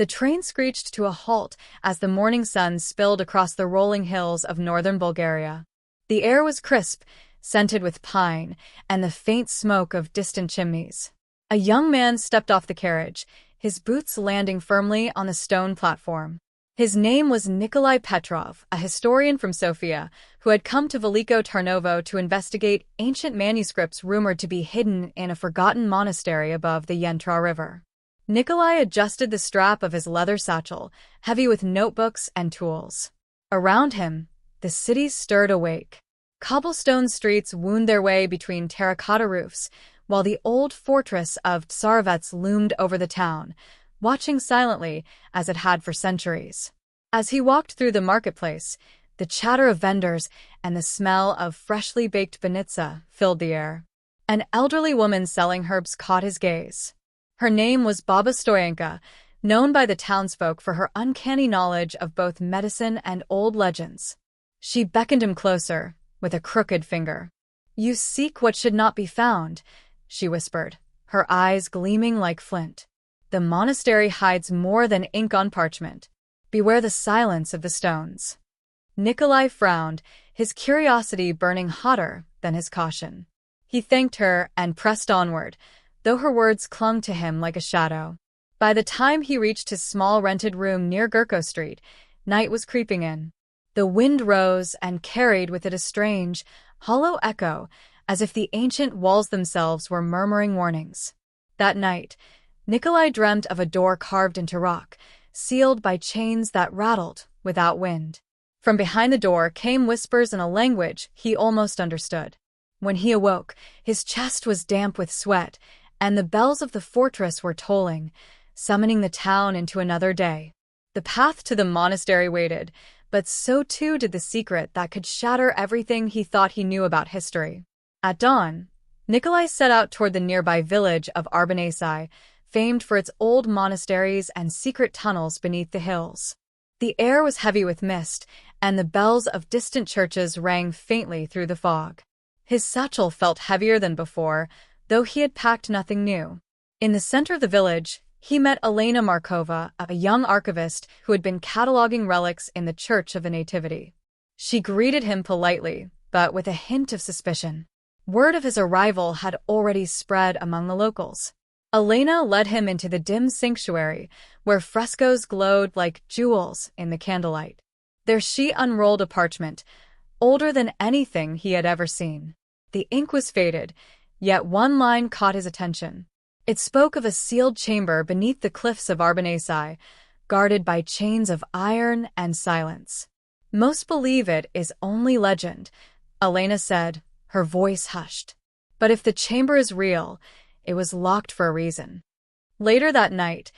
The train screeched to a halt as the morning sun spilled across the rolling hills of northern Bulgaria. The air was crisp, scented with pine and the faint smoke of distant chimneys. A young man stepped off the carriage, his boots landing firmly on the stone platform. His name was Nikolai Petrov, a historian from Sofia, who had come to Veliko Tarnovo to investigate ancient manuscripts rumored to be hidden in a forgotten monastery above the Yentra River. Nikolai adjusted the strap of his leather satchel, heavy with notebooks and tools. Around him, the city stirred awake. Cobblestone streets wound their way between terracotta roofs, while the old fortress of Tsarovets loomed over the town, watching silently as it had for centuries. As he walked through the marketplace, the chatter of vendors and the smell of freshly baked banitsa filled the air. An elderly woman selling herbs caught his gaze. Her name was Baba Stoyanka, known by the townsfolk for her uncanny knowledge of both medicine and old legends. She beckoned him closer, with a crooked finger. "You seek what should not be found," she whispered, her eyes gleaming like flint. "The monastery hides more than ink on parchment. Beware the silence of the stones." Nikolai frowned, his curiosity burning hotter than his caution. He thanked her and pressed onward, though her words clung to him like a shadow. By the time he reached his small rented room near Gurko Street, night was creeping in. The wind rose and carried with it a strange, hollow echo, as if the ancient walls themselves were murmuring warnings. That night, Nikolai dreamt of a door carved into rock, sealed by chains that rattled without wind. From behind the door came whispers in a language he almost understood. When he awoke, his chest was damp with sweat, and the bells of the fortress were tolling, summoning the town into another day. The path to the monastery waited, but so too did the secret that could shatter everything he thought he knew about history. At dawn, Nikolai set out toward the nearby village of Arbanesi, famed for its old monasteries and secret tunnels beneath the hills. The air was heavy with mist, and the bells of distant churches rang faintly through the fog. His satchel felt heavier than before, though he had packed nothing new. In the center of the village, he met Elena Markova, a young archivist who had been cataloging relics in the Church of the Nativity. She greeted him politely, but with a hint of suspicion. Word of his arrival had already spread among the locals. Elena led him into the dim sanctuary, where frescoes glowed like jewels in the candlelight. There she unrolled a parchment, older than anything he had ever seen. The ink was faded, yet one line caught his attention. It spoke of a sealed chamber beneath the cliffs of Arbanesi, guarded by chains of iron and silence. "Most believe it is only legend," Elena said, her voice hushed. "But if the chamber is real, it was locked for a reason." Later that night,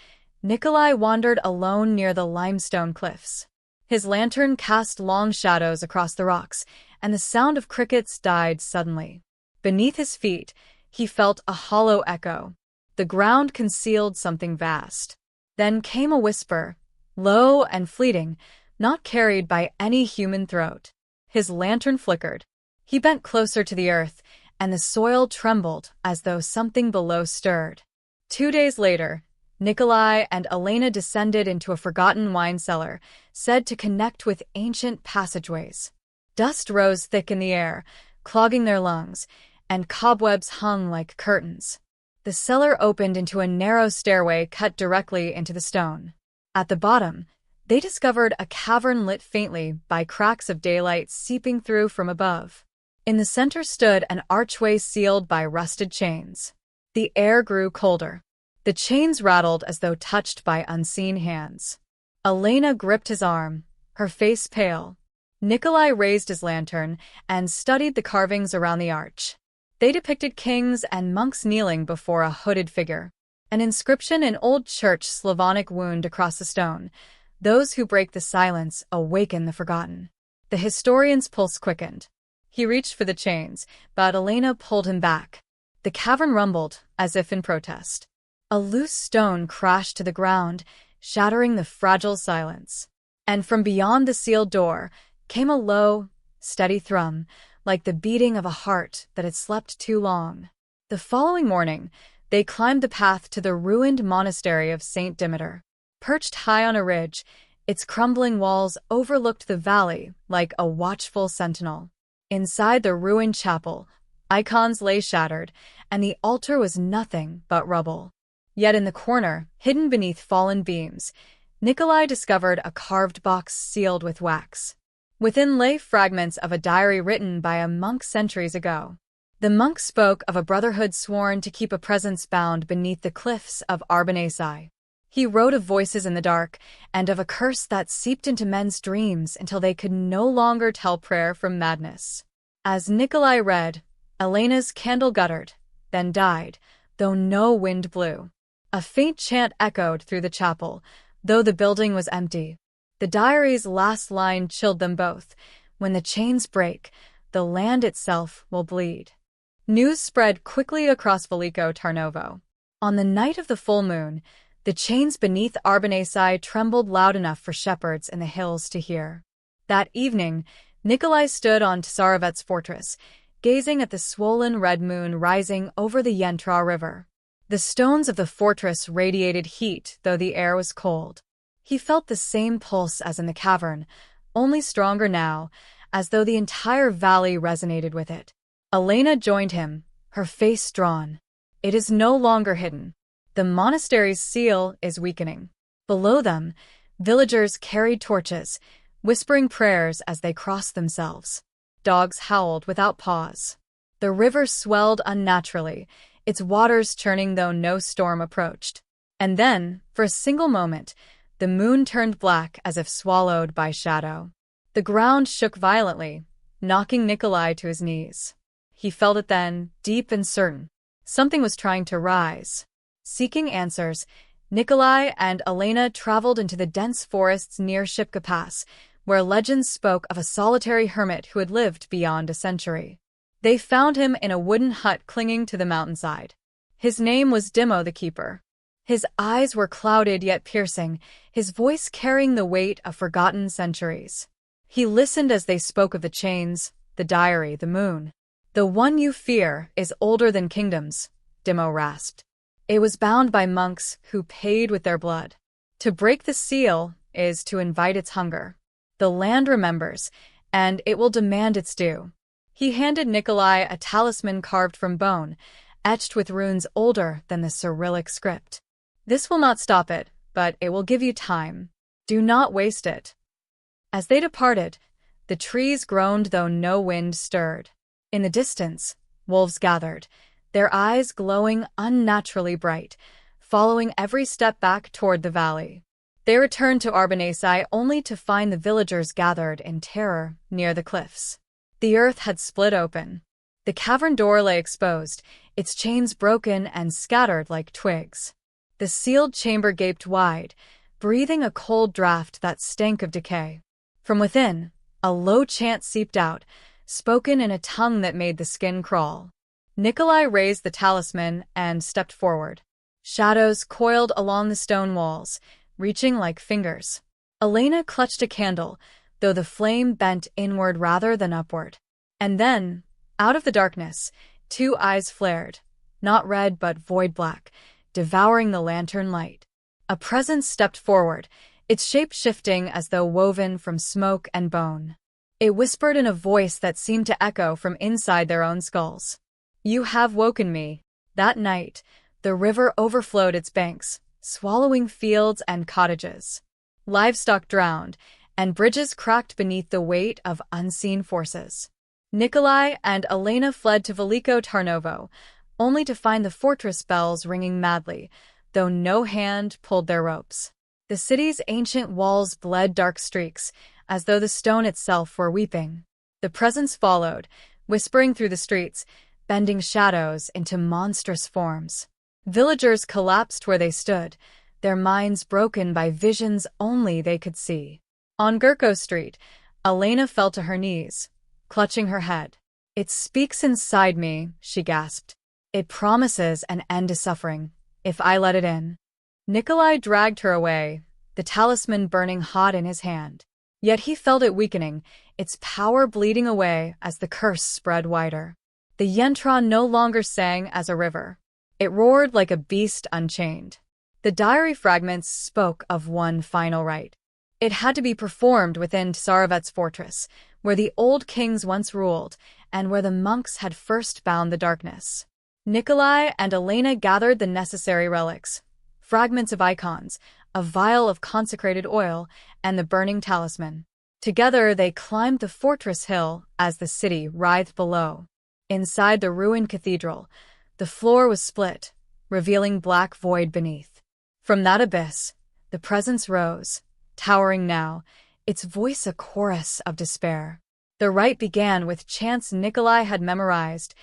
Nikolai wandered alone near the limestone cliffs. His lantern cast long shadows across the rocks, and the sound of crickets died suddenly. Beneath his feet, he felt a hollow echo. The ground concealed something vast. Then came a whisper, low and fleeting, not carried by any human throat. His lantern flickered. He bent closer to the earth, and the soil trembled as though something below stirred. 2 days later, Nikolai and Elena descended into a forgotten wine cellar, said to connect with ancient passageways. Dust rose thick in the air, clogging their lungs, and cobwebs hung like curtains. The cellar opened into a narrow stairway cut directly into the stone. At the bottom, they discovered a cavern lit faintly by cracks of daylight seeping through from above. In the center stood an archway sealed by rusted chains. The air grew colder. The chains rattled as though touched by unseen hands. Elena gripped his arm, her face pale. Nikolai raised his lantern and studied the carvings around the arch. They depicted kings and monks kneeling before a hooded figure. An inscription in Old Church Slavonic wound across the stone. "Those who break the silence awaken the forgotten." The historian's pulse quickened. He reached for the chains, but Elena pulled him back. The cavern rumbled, as if in protest. A loose stone crashed to the ground, shattering the fragile silence. And from beyond the sealed door came a low, steady thrum, like the beating of a heart that had slept too long. The following morning, they climbed the path to the ruined monastery of St. Demeter. Perched high on a ridge, its crumbling walls overlooked the valley like a watchful sentinel. Inside the ruined chapel, icons lay shattered, and the altar was nothing but rubble. Yet in the corner, hidden beneath fallen beams, Nikolai discovered a carved box sealed with wax. Within lay fragments of a diary written by a monk centuries ago. The monk spoke of a brotherhood sworn to keep a presence bound beneath the cliffs of Arbanesi. He wrote of voices in the dark and of a curse that seeped into men's dreams until they could no longer tell prayer from madness. As Nikolai read, Elena's candle guttered, then died, though no wind blew. A faint chant echoed through the chapel, though the building was empty. The diary's last line chilled them both. When the chains break, the land itself will bleed. News spread quickly across Veliko Tarnovo. On the night of the full moon, the chains beneath Arbanesi trembled loud enough for shepherds in the hills to hear. That evening, Nikolai stood on Tsarevet's fortress, gazing at the swollen red moon rising over the Yentra River. The stones of the fortress radiated heat, though the air was cold. He felt the same pulse as in the cavern, only stronger now, as though the entire valley resonated with it. Elena joined him, her face drawn. It is no longer hidden. The monastery's seal is weakening. Below them, villagers carried torches, whispering prayers as they crossed themselves. Dogs howled without pause. The river swelled unnaturally, its waters churning though no storm approached. And then, for a single moment, the moon turned black as if swallowed by shadow. The ground shook violently, knocking Nikolai to his knees. He felt it then, deep and certain. Something was trying to rise. Seeking answers, Nikolai and Elena traveled into the dense forests near Shipka Pass, where legends spoke of a solitary hermit who had lived beyond a century. They found him in a wooden hut clinging to the mountainside. His name was Dimo the Keeper. His eyes were clouded yet piercing, his voice carrying the weight of forgotten centuries. He listened as they spoke of the chains, the diary, the moon. "The one you fear is older than kingdoms," Dimo rasped. "It was bound by monks who paid with their blood. To break the seal is to invite its hunger. The land remembers, and it will demand its due." He handed Nikolai a talisman carved from bone, etched with runes older than the Cyrillic script. "This will not stop it, but it will give you time. Do not waste it." As they departed, the trees groaned though no wind stirred. In the distance, wolves gathered, their eyes glowing unnaturally bright, following every step back toward the valley. They returned to Arbanesi only to find the villagers gathered in terror near the cliffs. The earth had split open. The cavern door lay exposed, its chains broken and scattered like twigs. The sealed chamber gaped wide, breathing a cold draft that stank of decay. From within, a low chant seeped out, spoken in a tongue that made the skin crawl. Nikolai raised the talisman and stepped forward. Shadows coiled along the stone walls, reaching like fingers. Elena clutched a candle, though the flame bent inward rather than upward. And then, out of the darkness, two eyes flared, not red but void black, devouring the lantern light. A presence stepped forward, its shape shifting as though woven from smoke and bone. It whispered in a voice that seemed to echo from inside their own skulls. "You have woken me." That night, the river overflowed its banks, swallowing fields and cottages. Livestock drowned, and bridges cracked beneath the weight of unseen forces. Nikolai and Elena fled to Veliko Tarnovo, only to find the fortress bells ringing madly, though no hand pulled their ropes. The city's ancient walls bled dark streaks, as though the stone itself were weeping. The presence followed, whispering through the streets, bending shadows into monstrous forms. Villagers collapsed where they stood, their minds broken by visions only they could see. On Gurko Street, Elena fell to her knees, clutching her head. "It speaks inside me," she gasped. "It promises an end to suffering, if I let it in." Nikolai dragged her away, the talisman burning hot in his hand. Yet he felt it weakening, its power bleeding away as the curse spread wider. The Yentra no longer sang as a river. It roared like a beast unchained. The diary fragments spoke of one final rite. It had to be performed within Tsarevet's fortress, where the old kings once ruled, and where the monks had first bound the darkness. Nikolai and Elena gathered the necessary relics, fragments of icons, a vial of consecrated oil, and the burning talisman. Together they climbed the fortress hill as the city writhed below. Inside the ruined cathedral, the floor was split, revealing black void beneath. From that abyss, the presence rose, towering now, its voice a chorus of despair. The rite began with chants Nikolai had memorized,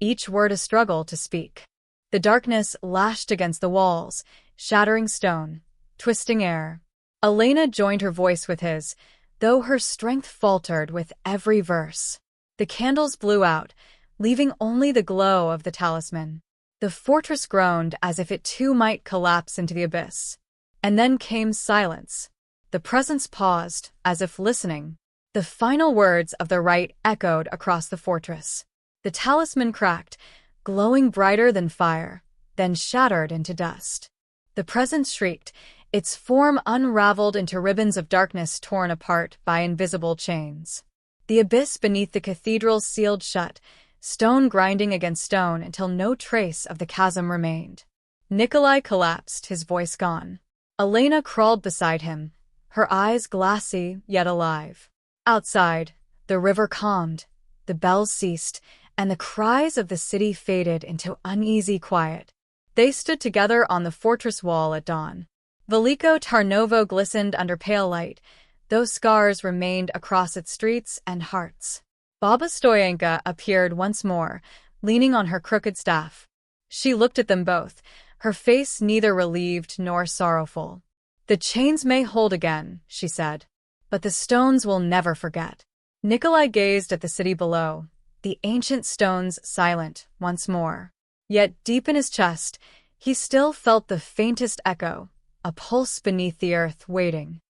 each word a struggle to speak. The darkness lashed against the walls, shattering stone, twisting air. Elena joined her voice with his, though her strength faltered with every verse. The candles blew out, leaving only the glow of the talisman. The fortress groaned as if it too might collapse into the abyss. And then came silence. The presence paused, as if listening. The final words of the rite echoed across the fortress. The talisman cracked, glowing brighter than fire, then shattered into dust. The presence shrieked, its form unraveled into ribbons of darkness torn apart by invisible chains. The abyss beneath the cathedral sealed shut, stone grinding against stone until no trace of the chasm remained. Nikolai collapsed, his voice gone. Elena crawled beside him, her eyes glassy yet alive. Outside, the river calmed, the bells ceased, and the cries of the city faded into uneasy quiet. They stood together on the fortress wall at dawn. Veliko Tarnovo glistened under pale light, though scars remained across its streets and hearts. Baba Stoyanka appeared once more, leaning on her crooked staff. She looked at them both, her face neither relieved nor sorrowful. "The chains may hold again," she said, "but the stones will never forget." Nikolai gazed at the city below, the ancient stones silent once more. Yet deep in his chest, he still felt the faintest echo, a pulse beneath the earth waiting.